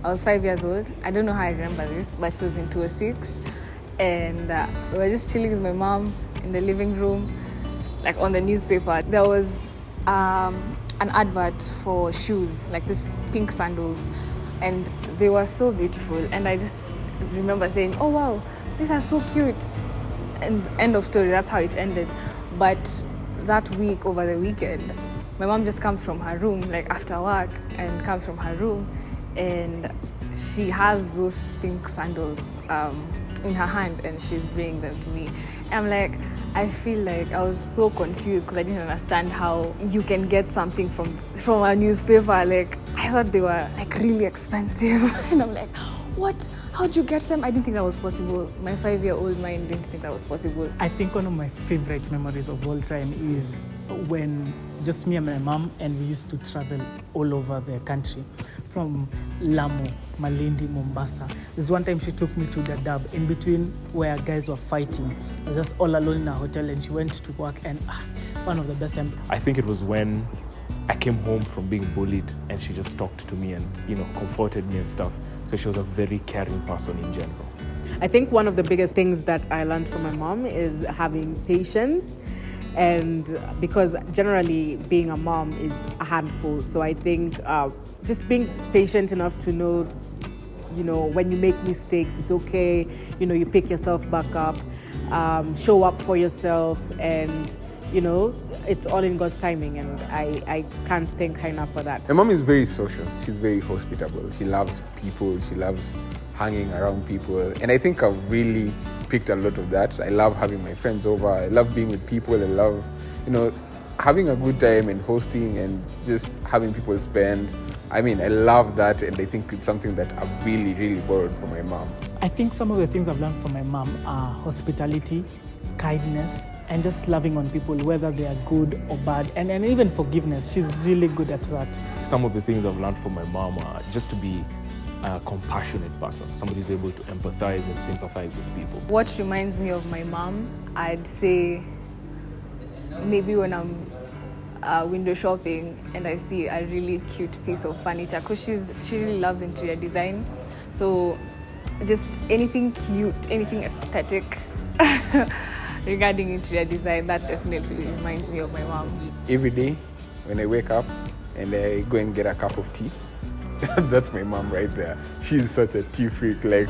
I was 5 years old. I don't know how I remember this, but she was in 206. And we were just chilling with my mom in the living room, like on the newspaper. There was an advert for shoes, like this pink sandals. And they were so beautiful. And I just remember saying, oh, wow, these are so cute. And end of story, that's how it ended. But that week, over the weekend, my mom just comes from her room, like after work, and comes from her room, and she has those pink sandals in her hand, and she's bringing them to me. And I'm like, I feel like I was so confused because I didn't understand how you can get something from a newspaper. Like, I thought they were like really expensive. And I'm like, what? How'd you get them? I didn't think that was possible. My 5-year-old mind didn't think that was possible. I think one of my favorite memories of all time is when just me and my mom, and we used to travel all over the country, from Lamu, Malindi, Mombasa. There's one time she took me to the Dab, in between where guys were fighting. I was just all alone in a hotel, and she went to work, and one of the best times. I think it was when I came home from being bullied, and she just talked to me and, comforted me and stuff. So she was a very caring person in general. I think one of the biggest things that I learned from my mom is having patience. And because generally being a mom is a handful. So I think just being patient enough to know, when you make mistakes, it's okay. You pick yourself back up, show up for yourself, and, it's all in God's timing. And I can't thank her enough for that. My mom is very social. She's very hospitable. She loves people. She loves hanging around people. And I think I've really picked a lot of that. I love having my friends over. I love being with people. I love, having a good time and hosting and just having people spend. I love that, and I think it's something that I've really, really borrowed from my mom. I think some of the things I've learned from my mom are hospitality, kindness, and just loving on people, whether they are good or bad, and even forgiveness. She's really good at that. Some of the things I've learned from my mom are just to be a compassionate person, somebody who's able to empathize and sympathize with people. What reminds me of my mom, I'd say maybe when I'm window shopping and I see a really cute piece of furniture, because she really loves interior design. So just anything cute, anything aesthetic regarding interior design, that definitely reminds me of my mom. Every day when I wake up and I go and get a cup of tea, that's my mom right there. She's such a tea freak. Like,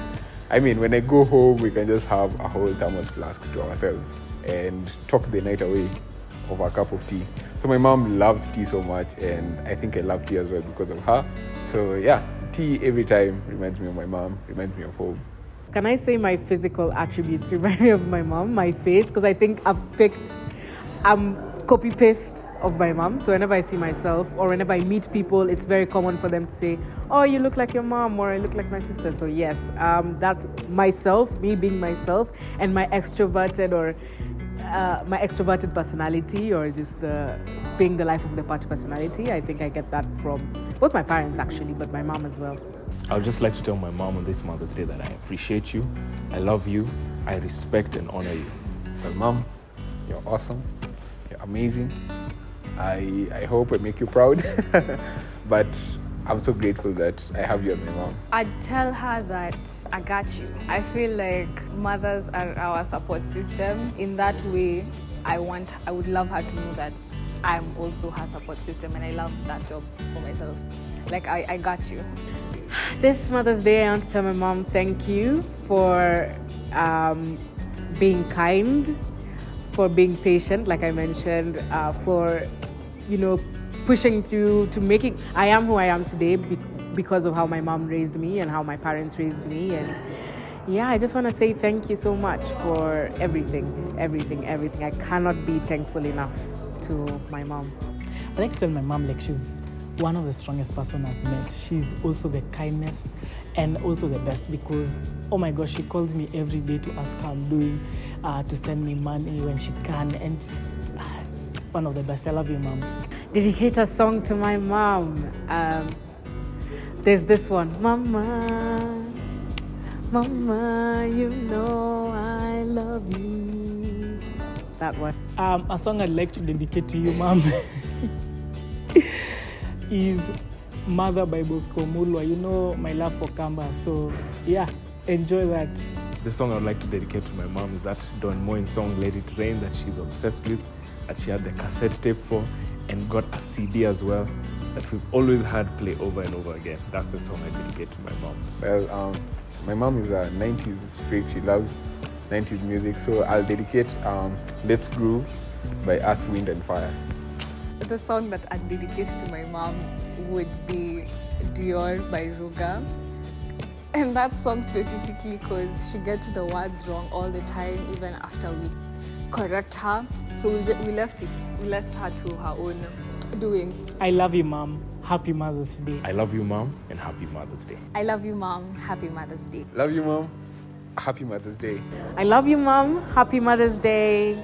when I go home, we can just have a whole thermos flask to ourselves and talk the night away over a cup of tea. So my mom loves tea so much, and I think I love tea as well because of her. So yeah, tea every time reminds me of my mom, reminds me of home. Can I say my physical attributes remind me of my mom? My face, because I think I've picked copy-paste of my mom. So whenever I see myself or whenever I meet people, it's very common for them to say, oh, you look like your mom, or I look like my sister. So yes, that's myself, me being myself, and my extroverted personality, or just being the life of the party personality. I think I get that from both my parents actually, but my mom as well. I would just like to tell my mom on this Mother's Day that I appreciate you, I love you, I respect and honor you. Well, Mom, you're awesome, you're amazing. I hope I make you proud, but I'm so grateful that I have you as my mom. I'd tell her that I got you. I feel like mothers are our support system. In that way, I would love her to know that I'm also her support system, and I love that job for myself. Like, I got you. This Mother's Day, I want to tell my mom thank you for being kind, for being patient, like I mentioned, for, pushing through to making. I am who I am today because of how my mom raised me and how my parents raised me. And yeah, I just want to say thank you so much for everything. I cannot be thankful enough to my mom. I like to tell my mom, she's one of the strongest person I've met. She's also the kindness and also the best, because, oh my gosh, she calls me every day to ask how I'm doing, to send me money when she can, and it's one of the best. I love you, Mom. Dedicate a song to my mom. There's this one. Mama, Mama, you know I love you. That one. A song I'd like to dedicate to you, Mom, is Mother by Bosco Mulwa. You know my love for Kamba. So yeah, enjoy that. The song I would like to dedicate to my mom is that Don Moen song, Let It Rain, that she's obsessed with, that she had the cassette tape for, and got a CD as well, that we've always had play over and over again. That's the song I dedicate to my mom. Well, my mom is a 90s freak. She loves 90s music. So I'll dedicate Let's Groove by Earth, Wind and Fire. The song that I'd dedicate to my mom would be Dior by Ruga. And that song specifically because she gets the words wrong all the time, even after we correct her. So we left her to her own doing. I love you, Mom. Happy Mother's Day. I love you, Mom, and happy Mother's Day. I love you, Mom. Happy Mother's Day. Love you, Mom. Happy Mother's Day. I love you, Mom. Happy Mother's Day.